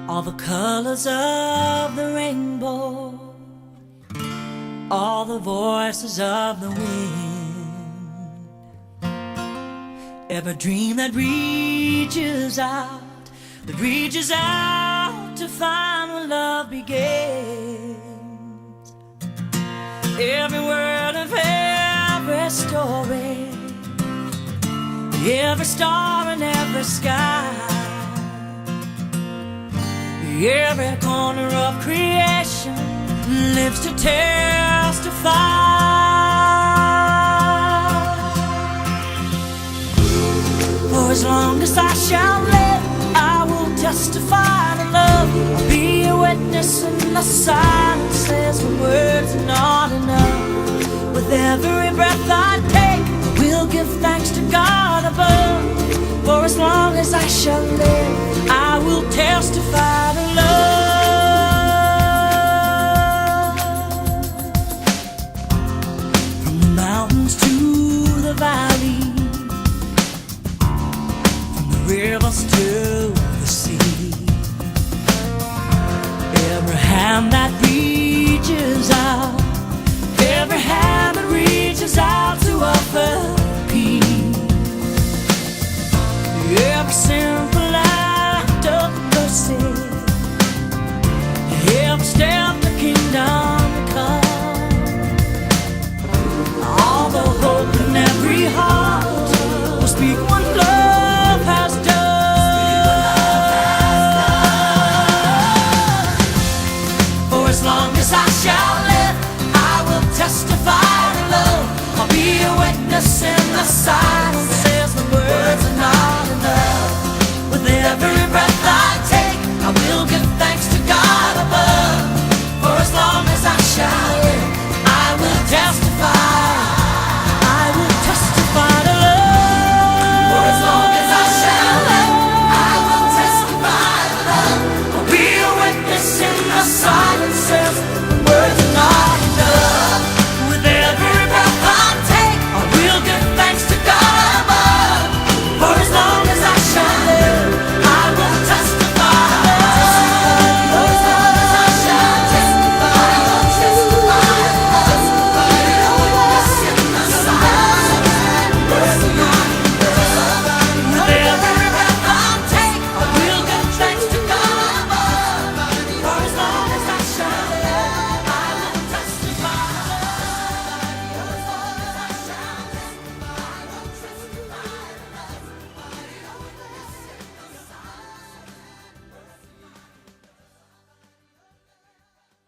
all the colors of the rainbow, all the voices of the wind, every dream that reaches out to find where love begins. Every word of every story, every star in every sky, every corner of creation lives to testify. For as long as I shall live, I will testify to love. I'll be a witness in the silences when words are not enough. With every breath I take, I will give thanks to God above. For as long as I shall live, I will testify to love. From the mountains to the valleys, from the rivers to the sea, every hand that reaches out